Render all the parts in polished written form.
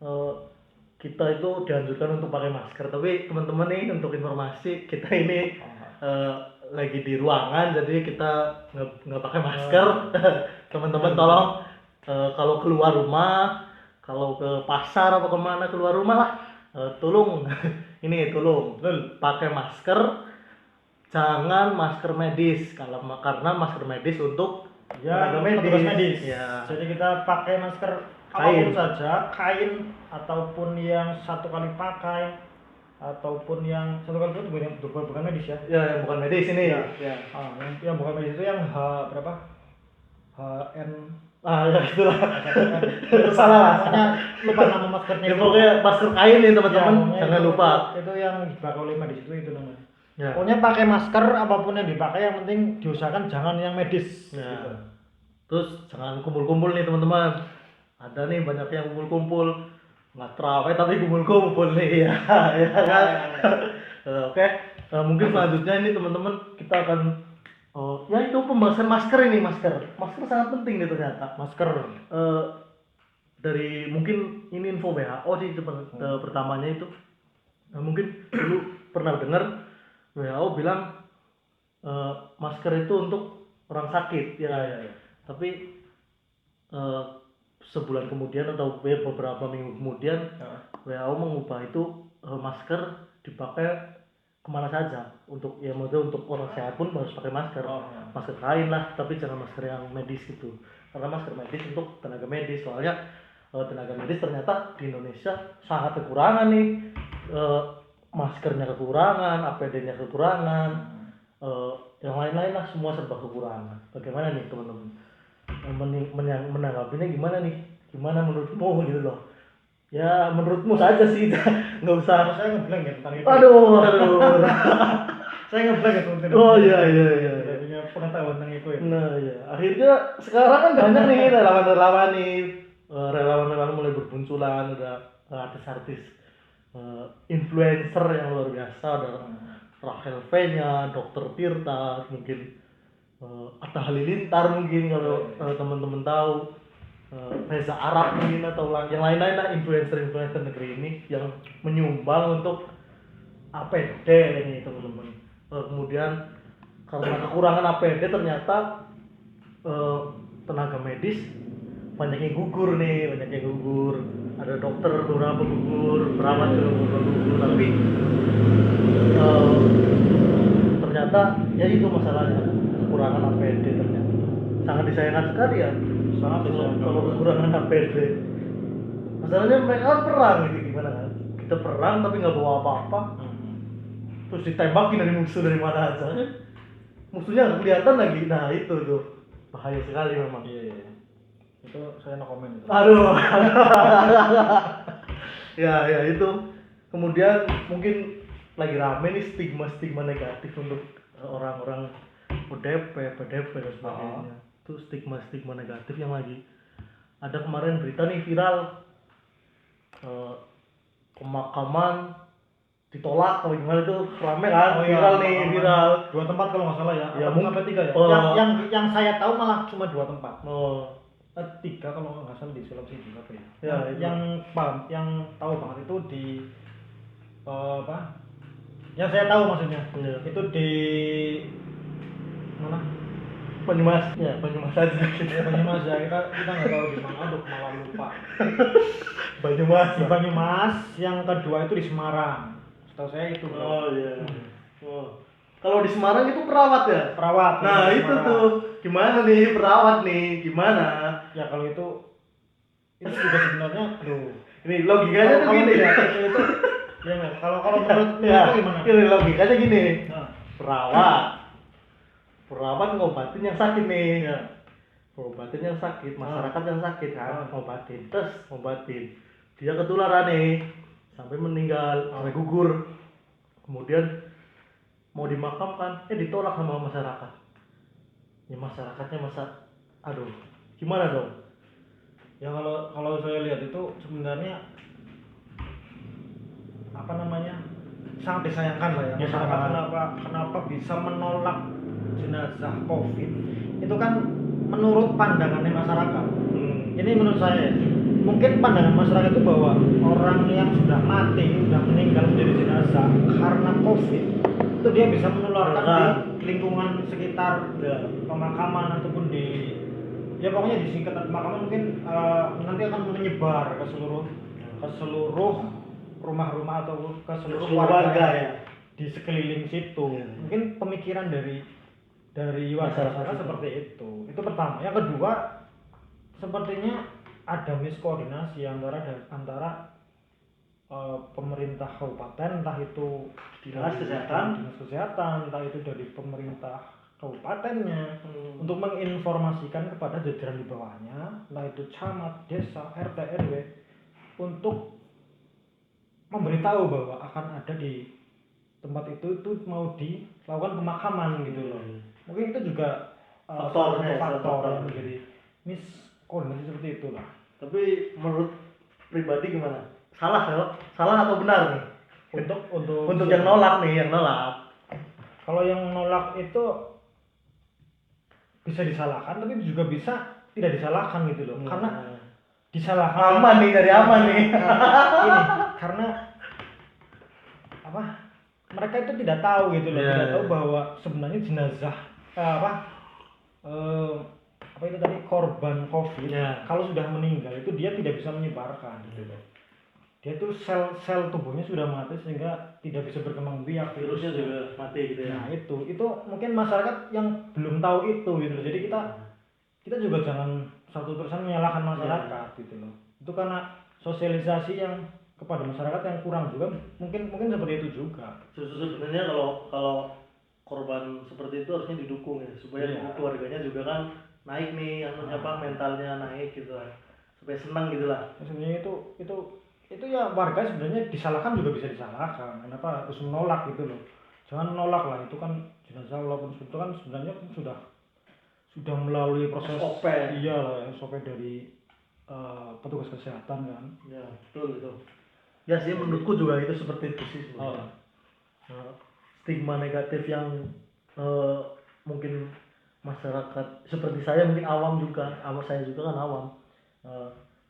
eh, kita itu dianjurkan untuk pakai masker. Tapi teman-teman nih untuk informasi kita ini eh, lagi di ruangan, jadi kita nggak pakai masker. Teman-teman tolong kalau keluar rumah, kalau ke pasar atau kemana keluar rumah lah, tolong ini tolong pakai masker. Jangan masker medis karena masker medis untuk tenaga petugas medis. Ya. Jadi kita pakai masker Kain. apapun saja, kain ataupun yang satu kali pakai ataupun yang satu kali itu bukan medis ya. Ya, yang bukan medis ini. Ya. Yang bukan medis itu yang berapa? HN Ya itulah. salah namanya, lupa nama maskernya. Ya, pokoknya masker kain nih teman-teman, Ya, jangan lupa. Itu yang dipakai oleh medis itu namanya. Ya. Pokoknya pakai masker apapun yang dipakai, yang penting diusahakan jangan yang medis. Ya. Gitu. Terus jangan kumpul-kumpul nih teman-teman. Ada nih banyak yang kumpul-kumpul, nggak terawih tapi kumpul-kumpul nih ya, ya kan. Oke, mungkin selanjutnya ini teman-teman kita akan ya itu pembahasan masker ini. Masker sangat penting nih ternyata. Masker Dari mungkin ini info WHO sih pertamanya itu. Mungkin dulu pernah dengar WHO bilang masker itu untuk orang sakit ya. Tapi sebulan kemudian atau beberapa minggu kemudian WHO mengubah itu masker dipakai kemana saja, untuk ya maksudnya untuk orang sehat pun harus pakai masker. Masker kain lah, tapi jangan masker yang medis gitu, karena masker medis untuk tenaga medis. Soalnya tenaga medis ternyata di Indonesia sangat kekurangan nih, maskernya kekurangan, APD-nya kekurangan, yang lain-lain lah semua serba kekurangan. Bagaimana nih teman-teman menanggapinya, gimana menurutmu gitu loh? Ya menurutmu saja sih, nggak usah. Saya ngeblank ya tentang itu. Aduh. Saya ngeblank ya tentang itu. Oh iya. Punya pengetahuan tentang itu ya. Nah ya, akhirnya sekarang kan banyak nih relawan-relawan nih, relawan-relawan mulai bermunculan, ada artis-artis, influencer yang luar biasa, ada Rachel V-nya, Dr. Tirta, mungkin Atta Halilintar mungkin kalau teman-teman tahu, Reza Arab mungkin atau yang lain-lain lah, influencer negeri ini yang menyumbang untuk APD ini teman-teman. Kemudian karena kekurangan APD ternyata tenaga medis banyak yang gugur. Ada dokter beberapa gugur, perawat juga gugur, tapi ternyata ya itu masalahnya, kekurangan APD ternyata. Sangat disayangkan sekali ya. Sangat disayangkan. Kalau kekurangan APD. Masalahnya mereka kan perang gitu, gimana kan? Kita perang tapi nggak bawa apa-apa. Terus ditembakin dari musuh dari mana aja kan? Musuhnya nggak kelihatan lagi. Nah itu tuh bahaya sekali memang. Iya. Itu saya no comment itu. Aduh. ya itu. Kemudian mungkin lagi rame nih stigma negatif untuk orang-orang ODP, PDP dan sebagainya. Itu stigma negatif yang lagi ada. Kemarin berita nih viral, pemakaman ditolak atau gimana tuh, rame kan? Viral. 2 tempat kalau nggak salah ya. Ya, Sampai 3 ya. Yang saya tahu malah cuma 2 tempat. 3 kalau nggak salah di Sulawesi juga ya. Yang tahu banget itu di yang saya tahu maksudnya. Itu di mana? Banyumas ya, Banyumas aja. Banyumas ya, kita nggak tahu di mana, malah lupa. Banyumas. Di Banyumas, yang kedua itu di Semarang. Setahu saya itu. Iya. Kalau di Semarang itu perawat ya? Perawat. Nah itu tuh, gimana nih perawat nih, gimana? Ya kalau itu juga sebenarnya, ini logikanya tuh gini ya. Itu ya nggak. Kalau menurut ya, gimana? Ini logikanya gini. Perawat ngobatin yang sakit nih. Ngobatin yang sakit, masyarakat yang sakit kan, ngobatin. Dia ketularan nih, sampai meninggal, sampai gugur. Kemudian mau dimakamkan, ditolak sama masyarakat. Ya masyarakatnya gimana dong? Ya kalau saya lihat itu sebenarnya sangat disayangkan lah ya. Masyarakat kenapa bisa menolak jenazah COVID? Itu kan menurut pandangannya masyarakat. Ini menurut saya. mungkin pandangan masyarakat itu bahwa orang yang sudah mati, sudah meninggal menjadi jenazah karena COVID itu dia bisa menularkan di lingkungan sekitar pemakaman ataupun di ya pokoknya di sekitar pemakaman mungkin nanti akan menyebar ke seluruh rumah-rumah atau ke seluruh warga ya di sekeliling situ. Mungkin pemikiran dari masyarakat seperti itu pertama. Yang kedua, sepertinya ada miskoordinasi antara pemerintah kabupaten, entah itu dinas kesehatan, entah itu dari pemerintah kabupatennya untuk menginformasikan kepada jajaran di bawahnya, entah itu camat, desa, RT, RW untuk memberitahu bahwa akan ada di tempat itu mau dilakukan pemakaman gitu loh. Mungkin itu juga faktor yang menjadi miskoordinasi seperti itulah. Tapi menurut pribadi gimana? Salah atau benar nih? Untuk yang nolak. Kalau yang nolak itu bisa disalahkan, tapi juga bisa tidak disalahkan gitu loh. Karena disalahkan aman nih, dari aman nih. Ini karena apa? Mereka itu tidak tahu gitu loh, tidak tahu bahwa sebenarnya jenazah apa itu tadi korban COVID kalau sudah meninggal itu dia tidak bisa menyebarkan gitu loh. Dia tuh sel tubuhnya sudah mati sehingga tidak bisa berkembang biak, virusnya juga mati gitu ya. Nah itu mungkin masyarakat yang belum tahu itu gitu loh. Jadi kita juga jangan 100% menyalahkan masyarakat gitu loh. Itu karena sosialisasi yang kepada masyarakat yang kurang juga, mungkin seperti itu juga. Sebenarnya kalau korban seperti itu harusnya didukung ya, supaya keluarganya juga kan naik nih, mentalnya naik gitu lah, supaya senang gitu lah. Sebenarnya itu ya warga sebenarnya disalahkan juga bisa disalahkan. Kenapa harus menolak gitu loh? Jangan menolak lah, itu kan jenazah walaupun itu kan sebenarnya sudah melalui proses SOP. SOP dari petugas kesehatan kan. Ya betul itu. Ya sih menurutku juga itu seperti itu sih sebenarnya. Stigma negatif yang mungkin masyarakat seperti saya mungkin awam juga, saya juga kan awam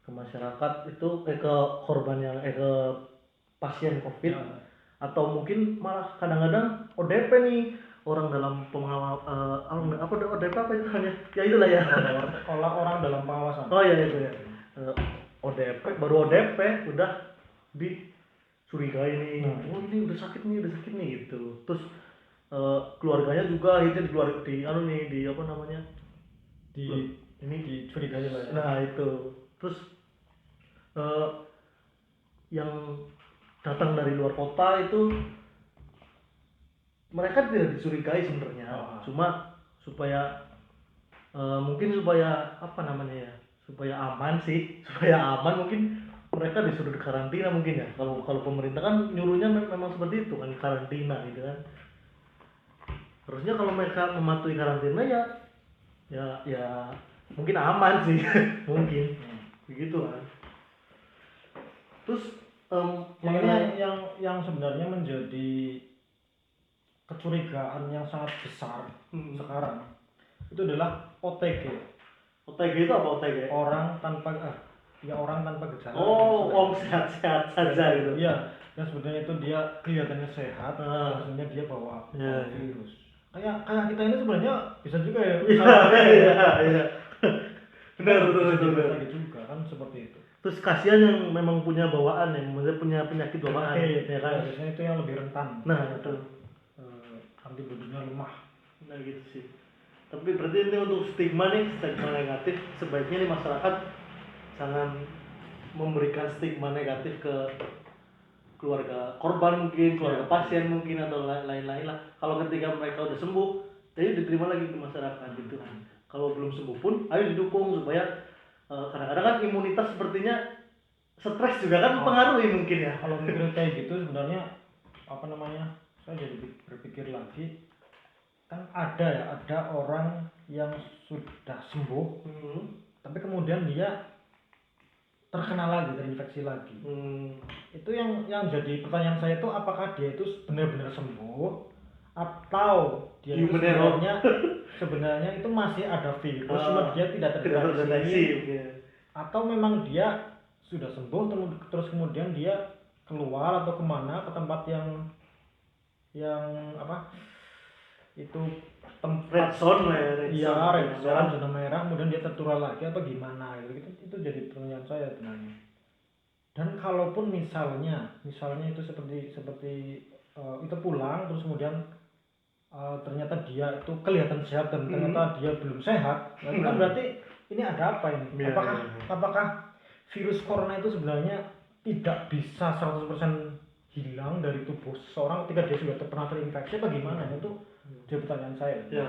ke masyarakat itu ke korban yang ke pasien COVID atau mungkin malah kadang-kadang ODP nih, orang dalam pengawasan ODP apa itu hanya ya itulah ya orang dalam pengawasan. Oh ya itu ya. ODP baru ODP udah dicurigai nih, oh ini udah sakit nih gitu. Terus keluarganya juga itu dicurigai lah ya. Nah itu terus yang datang dari luar kota itu mereka tidak dicurigai sebenarnya, cuma supaya supaya aman mungkin mereka disuruh karantina mungkin ya. Kalau pemerintah kan nyuruhnya memang seperti itu kan, karantina gitu kan. Harusnya kalau mereka mematuhi karantina ya mungkin aman sih mungkin begitu kan. Terus yang sebenarnya menjadi kecurigaan yang sangat besar sekarang itu adalah OTG. OTG itu apa OTG? Orang tanpa gejala. Oh, sehat-sehat saja gitu. Iya, yang sebenarnya itu dia kelihatannya sehat, sebenarnya dia bawa virus. Kayak kita ini sebenarnya bisa juga ya. Iya. Benar. Juga kan seperti itu. Terus kasihan yang memang punya bawaan ya, maksudnya punya penyakit bawaan ya kan. Biasanya itu yang lebih rentan. Nah, itu antibodinya lemah. Nah gitu sih. Tapi berarti ini untuk stigma negatif, sebaiknya nih masyarakat jangan memberikan stigma negatif ke keluarga korban mungkin, keluarga pasien mungkin atau lain-lain lah. Kalau ketika mereka udah sembuh, jadi diterima lagi ke masyarakat gitu kan. Kalau belum sembuh pun, ayo didukung supaya kadang-kadang kan imunitas sepertinya stres juga kan mempengaruhi mungkin ya. Kalau mikir kayak gitu sebenarnya saya jadi berpikir lagi, kan ada orang yang sudah sembuh, tapi kemudian dia terkena lagi, terinfeksi lagi. Itu yang jadi pertanyaan saya itu, apakah dia itu benar-benar sembuh atau dia itu sebenarnya itu masih ada virus, cuma dia tidak terdeteksi, atau memang dia sudah sembuh terus kemudian dia keluar atau kemana ke tempat yang apa itu tempat red zone lah ya, red iya zone. red zone zona merah kemudian dia tertular lagi apa gimana gitu itu jadi pertanyaan saya sebenarnya. Dan kalaupun misalnya itu seperti itu pulang terus kemudian ternyata dia itu kelihatan sehat dan ternyata dia belum sehat, itu kan berarti ini ada apa ini? Iya, Apakah virus corona itu sebenarnya tidak bisa 100% hilang dari tubuh seseorang ketika dia sudah pernah terinfeksi apa gimana? Itu jadi pertanyaan saya. Ya.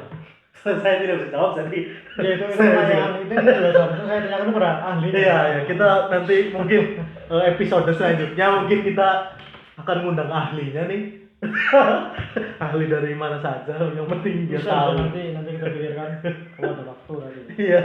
Saya tidak bisa jawab jadi. Ya itu pertanyaan itu seharusnya saya tanyakan kepada ahli. Iya, ya, kita nanti mungkin episode selanjutnya mungkin kita akan ngundang ahlinya nih. Ahli dari mana saja, yang penting dia Bisa tahu. nanti kita pikirkan kalau ada waktu tadi. Iya.